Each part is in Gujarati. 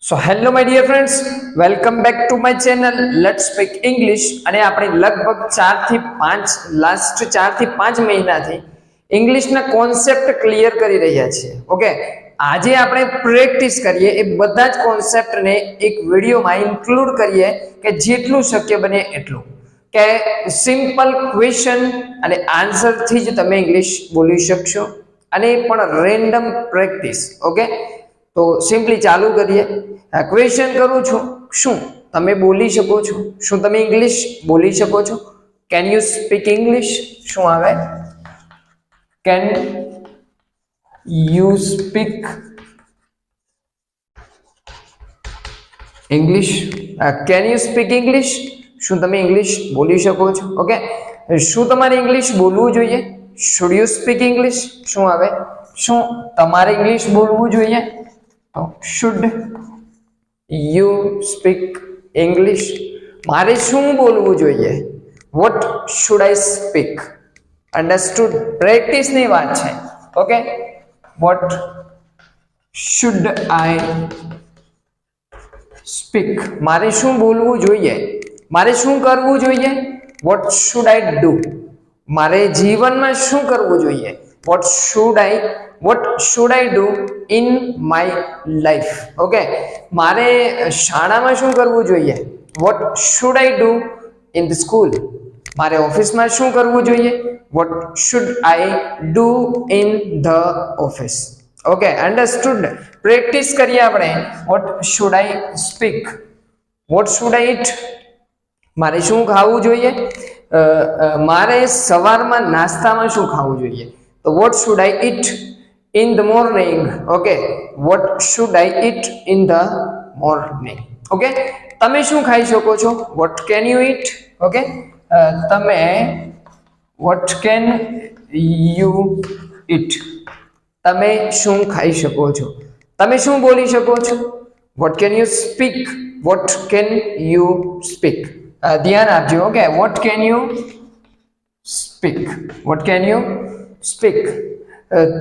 So hello my dear friends, welcome back to my channel let's speak English. અને આપણે લગભગ 4 થી 5 મહિનાથી ઇંગ્લિશના કોન્સેપ્ટ ક્લિયર કરી રહ્યા છીએ. ઓકે, આજે આપણે પ્રેક્ટિસ કરીએ એ બધા જ કોન્સેપ્ટને એક વિડીયોમાં ઇન્ક્લુડ કરીએ કે જેટલું શક્ય બને એટલું, કે સિમ્પલ ક્વેશ્ચન અને આન્સરથી જ તમે ઇંગ્લિશ બોલી શકશો, અને એ પણ રેન્ડમ પ્રેક્ટિસ. ઓકે, તો સિમ્પલી ચાલુ કરીએ. ક્વેશ્ચન કરું છું, શું તમે બોલી શકો છો? શું તમે ઇંગ્લિશ બોલી શકો છો? Can you speak English? શું આવે? Can you speak English? Can you speak English? શું તમે ઇંગ્લિશ બોલી શકો છો? ઓકે, શું તમારે ઇંગ્લિશ બોલવું જોઈએ? Should you speak English? શું આવે? શું તમારે ઇંગ્લિશ બોલવું જોઈએ? તો શુડ યુ સ્પીક ઇંગ્લિશ. મારે શું બોલવું જોઈએ? What should I speak? Understood? પ્રેક્ટિસની વાત છે. Okay, what should I speak? મારે શું બોલવું જોઈએ? મારે શું કરવું જોઈએ? What should I do? મારે જીવનમાં શું કરવું જોઈએ? What should I do in my life? Okay, મારે શાળામાં શું કરવું જોઈએ? What should I do in the school? મારે ઓફિસમાં શું કરવું જોઈએ? What should I do in the office? Okay, understood? Practice કરીએ આપણે. What should I speak? What should I eat? મારે શું ખાવું જોઈએ? મારે સવારમાં નાસ્તામાં શું ખાવું જોઈએ? તો what should I eat in the morning? Okay, what should I eat in the morning? Okay, તમે શું ખાઈ શકો છો? What can you eat? Okay, તમે વોટ કેન યુ ઈટ? તમે શું ખાઈ શકો છો? તમે શું બોલી શકો છો? What can you speak? What can you speak? ધ્યાન આપજો. Okay, what can you speak? What can you speak?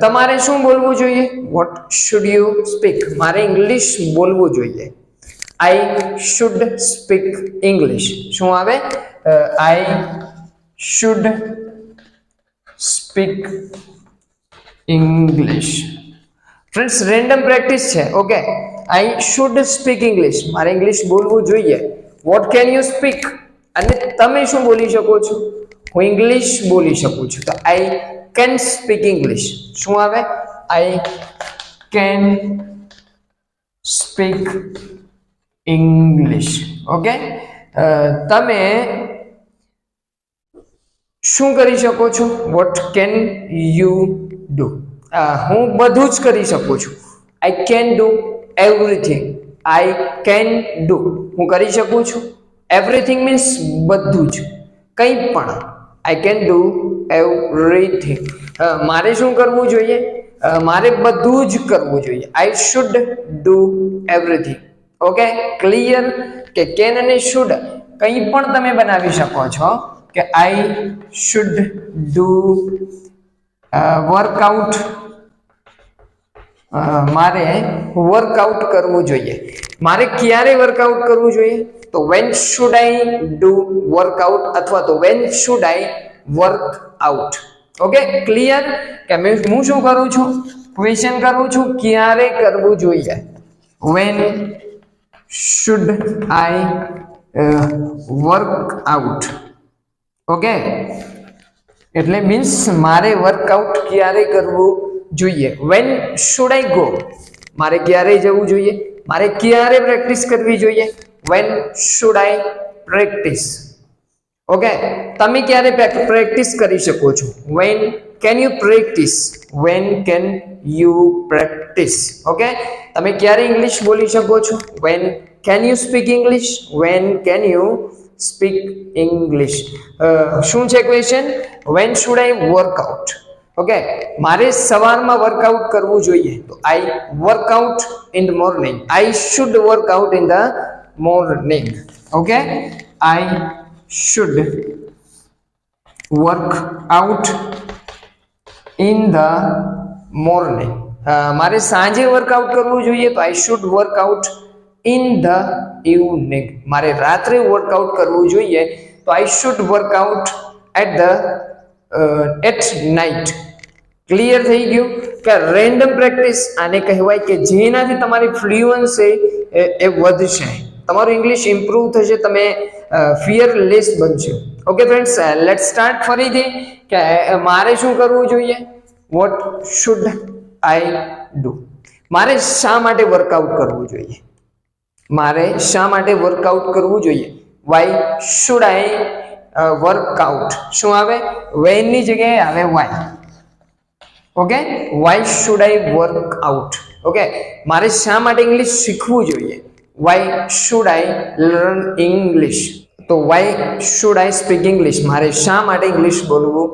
તમારે શું બોલવું જોઈએ? What should you speak? મારે ઇંગ્લિશ બોલવું જોઈએ. I should speak English. શું આવે? I should speak English. Friends, random practice છે. Okay, I should speak English. મારે ઇંગ્લિશ બોલવું જોઈએ. What can you speak? અને તમે શું બોલી શકો છો? હું ઇંગ્લિશ બોલી શકું છું, તો આઈ કેન સ્પીક ઇંગ્લિશ. શું આવે? I can speak English. Okay, તમે શું કરી શકો છો? What can you do? હું બધું જ કરી શકું છું. I can do everything. I can do, હું કરી શકું છું. એવરીથિંગ મીન્સ બધું જ, કંઈ પણ. I can do everything. મારે શું કરવું જોઈએ? મારે બધું જ કરવું જોઈએ. I should do everything. Okay, clear? કે કેન અને શુડ કંઈ પણ તમે બનાવી શકો છો. કે આઈ શુડ ડુ વર્કઆઉટ. મારે વર્કઆઉટ કરવું જોઈએ. મારે ક્યારે વર્કઆઉટ કરવું જોઈએ? તો when should I do workout, અથવા તો when should I work out? Okay, clear? કે હું શું કરું છું? ક્વેશ્ચન કરું છું, ક્યારે કરવું જોઈએ? When should I work out? Okay, એટલે મીન્સ મારે વર્કઆઉટ ક્યારે કરવું જોઈએ? When should I go? મારે ક્યારે જવું જોઈએ? મારે ક્યારે પ્રેક્ટિસ કરવી જોઈએ? When should I practice? Okay, તમે ક્યારે પ્રેક્ટિસ કરી શકો છો? When can you practice? When can you practice? Okay, તમે ક્યારે ઇંગ્લિશ બોલી શકો છો? When can you speak English? When can you speak English? શું છે question? Van should I workout? Okay, મારે સવારમાં વર્કઆઉટ કરવું જોઈએ, તો I workout in the morning. I should workout in the morning. Okay, I should work out in the morning. મારે સાંજે વર્કઆઉટ કરવું જોઈએ, તો I should workout in the evening. મારે રાત્રે વર્કઆઉટ કરવું જોઈએ તો I should workout at night. Clear થઈ ગયું કે રેન્ડમ પ્રેક્ટિસ આને કહેવાય કે જેનાથી તમારી ફ્લુઅન્સી એ વધશે, તમારું ઇંગ્લિશ ઇમ્પ્રૂવ થશે, તમે ફિયરલેસ બનશો. ઓકે ફ્રેન્ડ્સ, લેટ્સ સ્ટાર્ટ ફરીથી કે મારે શું કરવું જોઈએ, વોટ શુડ આઈ ડુ. મારે શા માટે વર્કઆઉટ કરવું જોઈએ, મારે શા માટે વર્કઆઉટ કરવું જોઈએ, વાય શુડ આઈ વર્કઆઉટ. શું આવે, વેન ની જગ્યાએ આવે why. Okay, why should I work out. Okay, મારે શા માટે ઇંગ્લિશ શીખવું જોઈએ, why should I learn English. તો why should I speak English. મારે શા માટે ઇંગ્લિશ બોલવું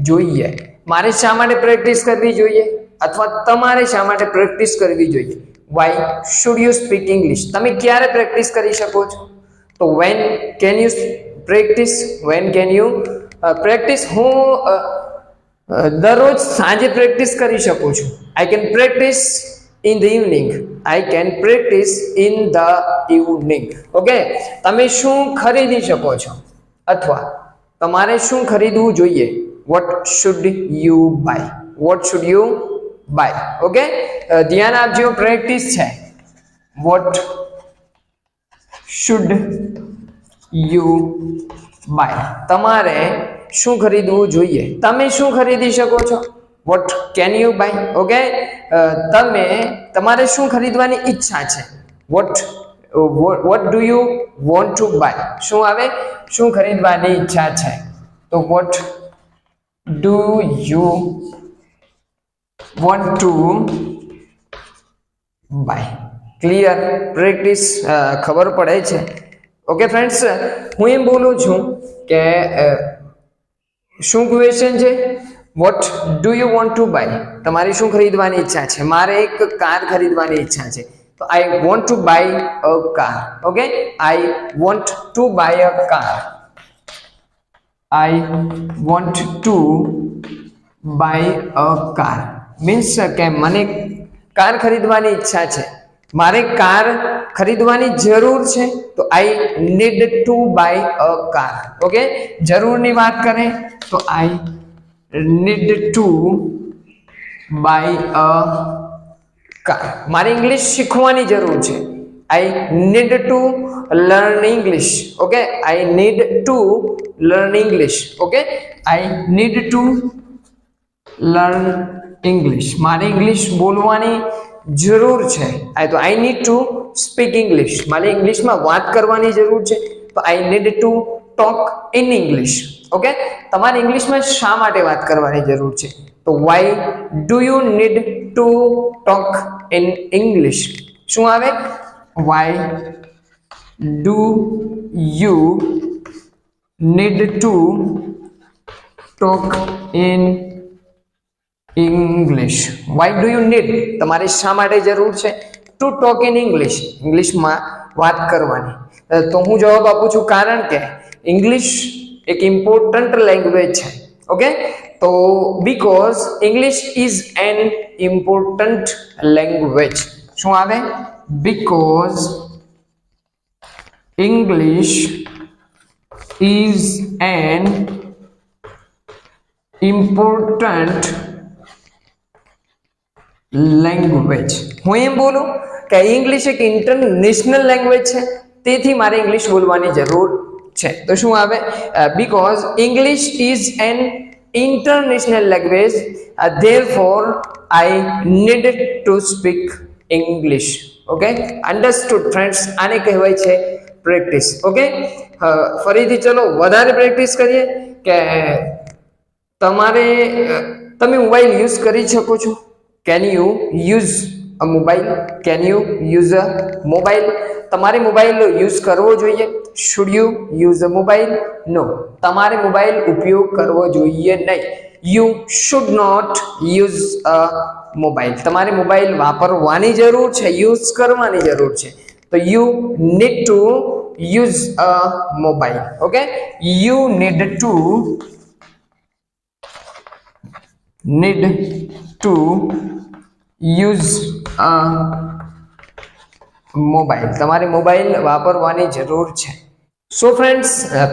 જોઈએ, મારે શા માટે પ્રેક્ટિસ કરવી જોઈએ, અથવા તમારે શા માટે પ્રેક્ટિસ કરવી જોઈએ, why should you speak English. તમે ક્યારે પ્રેક્ટિસ કરી શકો છો, તો when can you practice, when can you practice. હું દરરોજ સાંજે પ્રેક્ટિસ કરી શકું છું. I can practice in the evening, I can practice in the evening. Okay, તમે શું ખરીદી શકો છો, અથવા તમારે શું ખરીદવું જોઈએ, what should you buy, what should you buy. Okay, ધ્યાન આપજો, પ્રેક્ટિસ છે. વોટ શુડ યુ બાય, તમારે શું ખરીદવું જોઈએ, તમે શું ખરીદી શકો છો, what can you buy. Okay, તમારે શું ખરીદવાની ઈચ્છા છે, what do you want to buy. શું આવે, શું ખરીદવાની ઈચ્છા છે, તો what do you want to buy. Clear, practice ખબર પડે છે. ઓકે ફ્રેન્ડ્સ, હું એમ બોલું છું કે શું ક્વેશ્ચન છે, what do you want to buy. તમારી શું ખરીદવાની ઈચ્છા છે, મારે એક કાર ખરીદવાની ઈચ્છા છે, તો I want to buy a car. Okay, I want to buy a car, I want to buy a car means કે મને કાર ખરીદવાની ઈચ્છા છે, મારે કાર ખરીદવાની જરૂર છે, તો I need to buy a car. Okay, જરૂરની વાત કરે તો I need to buy a car. મારે ઇંગ્લિશ શીખવાની જરૂર છે, I need to learn English. Okay, I need to learn English. Okay, I need to learn English. મારે ઇંગ્લિશ બોલવાની જરૂર છે, તો I need to speak English. મારે ઇંગ્લિશમાં વાત કરવાની જરૂર છે, તો I need to talk in English. Okay, તમારે ઇંગ્લિશમાં શા માટે વાત કરવાની જરૂર છે, તો why do you need to talk in English. શું આવે, why do you need to talk in English. Why do you need, તમારે શા માટે જરૂર છે, ટુ ટોક ઇન ઇંગ્લિશ, ઇંગ્લિશમાં વાત કરવાની. તો હું જવાબ આપું છું, કારણ કે ઇંગ્લિશ એક ઇમ્પોર્ટન્ટ લેંગ્વેજ છે. ઓકે, તો because English is an important language. શું આવે, because English is an important language. હું એમ બોલું કે ઇંગ્લિશ એક ઇન્ટરનેશનલ લેંગ્વેજ છે, તેથી મારે ઇંગ્લિશ બોલવાની જરૂર છે. તો શું આવે, because English is an international language, therefore I need to speak English. Okay, understood friends, આને કહેવાય છે પ્રેક્ટિસ. ઓકે, ફરીથી ચલો વધારે પ્રેક્ટિસ કરીએ કે તમે મોબાઈલ યુઝ કરી શકો છો. Can you use a mobile, can you use a mobile. તમારે મોબાઈલ યુઝ કરવો જોઈએ, should you use a mobile, no, તમારે મોબાઈલ ઉપયોગ કરવો જોઈએ નહીં, you should not use a mobile. તમારે મોબાઈલ વાપરવાની જરૂર છે, યુઝ કરવાની જરૂર છે, તો you need to use a mobile. Okay, you need to use a mobile. તમારે મોબાઈલ વાપરવાની જરૂર છે. સો ફ્રેન્ડ્સ,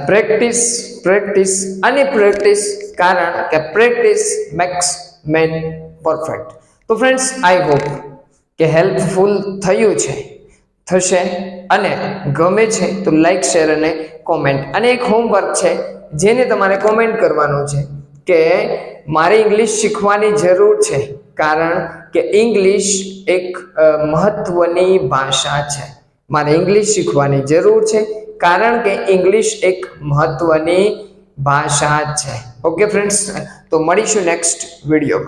પ્રેક્ટિસ પ્રેક્ટિસ અને પ્રેક્ટિસ, કારણ કે પ્રેક્ટિસ મેક્સ મેન પરફેક્ટ. તો ફ્રેન્ડ્સ, આઈ હોપ કે હેલ્પફુલ થયું છે, થશે, અને ગમે છે તો લાઈક, શેર અને કોમેન્ટ. અને એક હોમવર્ક છે જેને તમારે કોમેન્ટ કરવાનું છે કે મારે ઇંગ્લિશ શીખવાની જરૂર છે, કારણ કે ઇંગ્લિશ એક મહત્વની ભાષા છે. મારે ઇંગ્લિશ શીખવાની જરૂર છે, કારણ કે ઇંગ્લિશ એક મહત્વની ભાષા છે. ઓકે ફ્રેન્ડ્સ, તો મળીશું નેક્સ્ટ વિડીયોમાં.